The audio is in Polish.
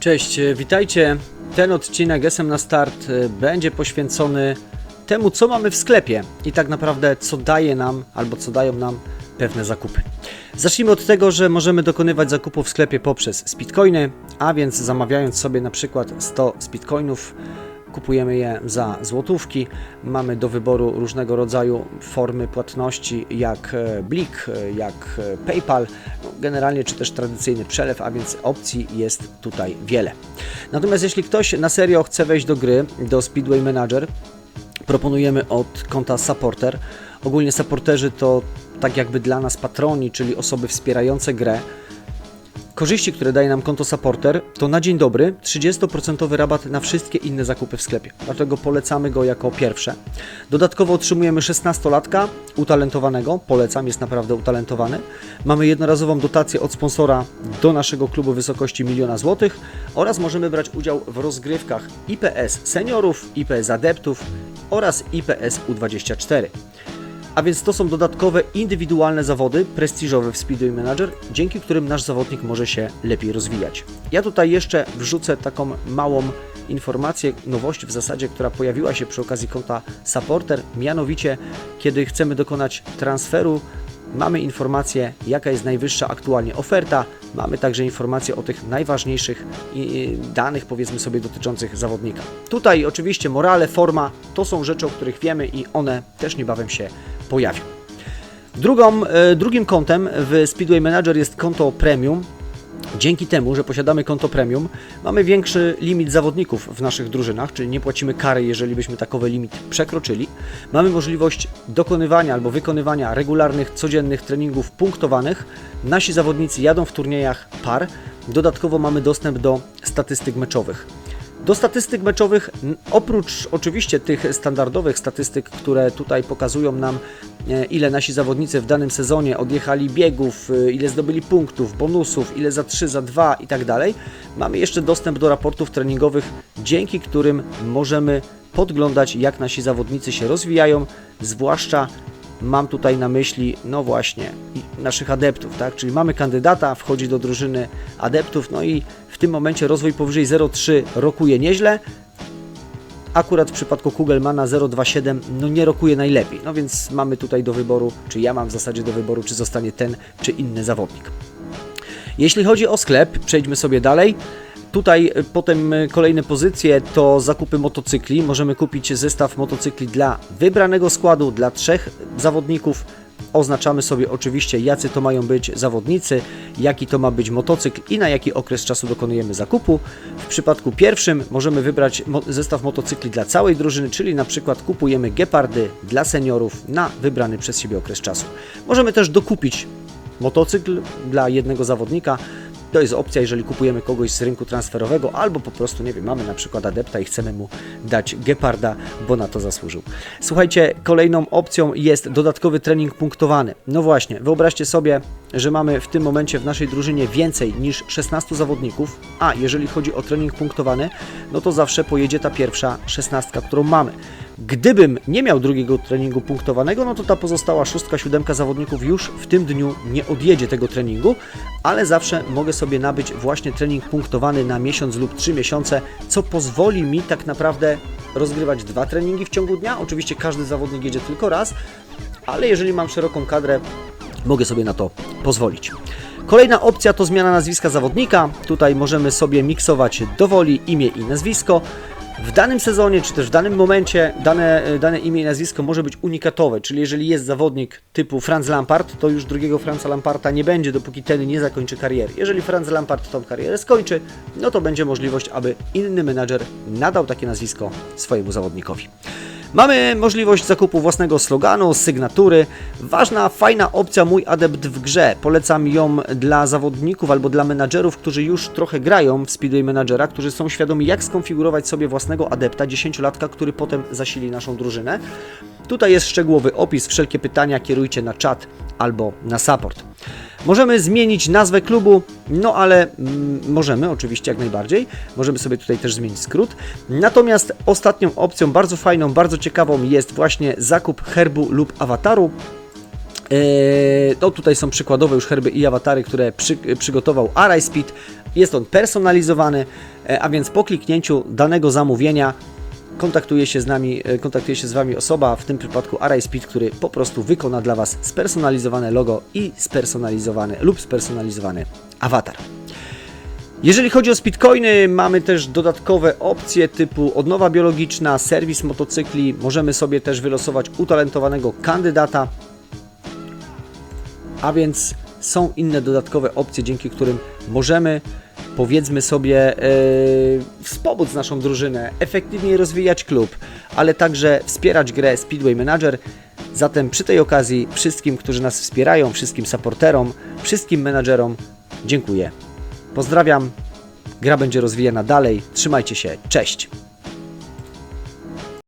Cześć, witajcie. Ten odcinek SM na start będzie poświęcony temu, co mamy w sklepie i tak naprawdę co daje nam albo co dają nam pewne zakupy. Zacznijmy od tego, że możemy dokonywać zakupów w sklepie poprzez speedcoiny, a więc zamawiając sobie na przykład 100 speedcoinów, kupujemy je za złotówki. Mamy do wyboru różnego rodzaju formy płatności, jak Blik, jak PayPal, generalnie czy też tradycyjny przelew, a więc opcji jest tutaj wiele. Natomiast jeśli ktoś na serio chce wejść do gry, do Speedway Manager, proponujemy od konta Supporter. Ogólnie supporterzy to tak jakby dla nas patroni, czyli osoby wspierające grę. Korzyści, które daje nam konto Supporter, to na dzień dobry 30% rabat na wszystkie inne zakupy w sklepie. Dlatego polecamy go jako pierwsze. Dodatkowo otrzymujemy 16-latka utalentowanego. Polecam, jest naprawdę utalentowany. Mamy jednorazową dotację od sponsora do naszego klubu w wysokości 1 000 000 złotych oraz możemy brać udział w rozgrywkach IPS seniorów, IPS adeptów oraz IPS U24. A więc to są dodatkowe, indywidualne zawody prestiżowe w Speedway Manager, dzięki którym nasz zawodnik może się lepiej rozwijać. Ja tutaj jeszcze wrzucę taką małą informację, nowość w zasadzie, która pojawiła się przy okazji konta Supporter, mianowicie kiedy chcemy dokonać transferu, mamy informację, jaka jest najwyższa aktualnie oferta, mamy także informację o tych najważniejszych danych, powiedzmy sobie, dotyczących zawodnika. Tutaj oczywiście morale, forma, to są rzeczy, o których wiemy i one też niebawem się pojawią. Drugim kontem w Speedway Manager jest konto Premium. Dzięki temu, że posiadamy konto Premium, mamy większy limit zawodników w naszych drużynach, czyli nie płacimy kary, jeżeli byśmy takowy limit przekroczyli. Mamy możliwość dokonywania albo wykonywania regularnych, codziennych treningów punktowanych. Nasi zawodnicy jadą w turniejach par. Dodatkowo mamy dostęp do statystyk meczowych. Do statystyk meczowych, oprócz oczywiście tych standardowych statystyk, które tutaj pokazują nam, ile nasi zawodnicy w danym sezonie odjechali biegów, ile zdobyli punktów, bonusów, ile za 3, za 2 i tak dalej, mamy jeszcze dostęp do raportów treningowych, dzięki którym możemy podglądać, jak nasi zawodnicy się rozwijają, zwłaszcza mam tutaj na myśli, no właśnie, naszych adeptów, tak? Czyli mamy kandydata, wchodzi do drużyny adeptów, no i w tym momencie rozwój powyżej 0,3 rokuje nieźle. Akurat w przypadku Kugelmana 0,27 no nie rokuje najlepiej, no więc mamy tutaj do wyboru, czy ja mam w zasadzie do wyboru, czy zostanie ten, czy inny zawodnik. Jeśli chodzi o sklep, przejdźmy sobie dalej. Tutaj potem kolejne pozycje to zakupy motocykli. Możemy kupić zestaw motocykli dla wybranego składu, dla 3 zawodników. Oznaczamy sobie oczywiście, jacy to mają być zawodnicy, jaki to ma być motocykl i na jaki okres czasu dokonujemy zakupu. W przypadku pierwszym możemy wybrać zestaw motocykli dla całej drużyny, czyli na przykład kupujemy gepardy dla seniorów na wybrany przez siebie okres czasu. Możemy też dokupić motocykl dla jednego zawodnika. To jest opcja, jeżeli kupujemy kogoś z rynku transferowego albo po prostu, nie wiem, mamy na przykład adepta i chcemy mu dać geparda, bo na to zasłużył. Słuchajcie, kolejną opcją jest dodatkowy trening punktowany. No właśnie, wyobraźcie sobie, że mamy w tym momencie w naszej drużynie więcej niż 16 zawodników, a jeżeli chodzi o trening punktowany, no to zawsze pojedzie ta pierwsza 16, którą mamy. Gdybym nie miał drugiego treningu punktowanego, no to ta pozostała 6, 7 zawodników już w tym dniu nie odjedzie tego treningu, ale zawsze mogę sobie nabyć właśnie trening punktowany na miesiąc lub 3 miesiące, co pozwoli mi tak naprawdę rozgrywać 2 treningi w ciągu dnia. Oczywiście każdy zawodnik jedzie tylko raz, ale jeżeli mam szeroką kadrę, mogę sobie na to pozwolić. Kolejna opcja to zmiana nazwiska zawodnika. Tutaj możemy sobie miksować dowoli imię i nazwisko. W danym sezonie, czy też w danym momencie dane imię i nazwisko może być unikatowe, czyli jeżeli jest zawodnik typu Franz Lampard, to już drugiego Franza Lamparta nie będzie, dopóki ten nie zakończy kariery. Jeżeli Franz Lampard tą karierę skończy, no to będzie możliwość, aby inny menadżer nadał takie nazwisko swojemu zawodnikowi. Mamy możliwość zakupu własnego sloganu, sygnatury. Ważna, fajna opcja Mój Adept w grze. Polecam ją dla zawodników albo dla menadżerów, którzy już trochę grają w Speedway Managera, którzy są świadomi, jak skonfigurować sobie własnego adepta, 10-latka, który potem zasili naszą drużynę. Tutaj jest szczegółowy opis, wszelkie pytania kierujcie na czat albo na support. Możemy zmienić nazwę klubu, no ale możemy oczywiście jak najbardziej. Możemy sobie tutaj też zmienić skrót. Natomiast ostatnią opcją, bardzo fajną, bardzo ciekawą jest właśnie zakup herbu lub awataru. No tutaj są przykładowe już herby i awatary, które przygotował Arai Speed. Jest on personalizowany, a więc po kliknięciu danego zamówienia kontaktuje się z Wami osoba, w tym przypadku Arai Speed, który po prostu wykona dla Was spersonalizowane logo i spersonalizowany awatar. Jeżeli chodzi o speedcoiny, mamy też dodatkowe opcje typu odnowa biologiczna, serwis motocykli. Możemy sobie też wylosować utalentowanego kandydata, a więc są inne dodatkowe opcje, dzięki którym możemy, powiedzmy sobie, wspomóc naszą drużynę, efektywniej rozwijać klub, ale także wspierać grę Speedway Manager. Zatem przy tej okazji wszystkim, którzy nas wspierają, wszystkim supporterom, wszystkim menadżerom dziękuję. Pozdrawiam, gra będzie rozwijana dalej, trzymajcie się, cześć!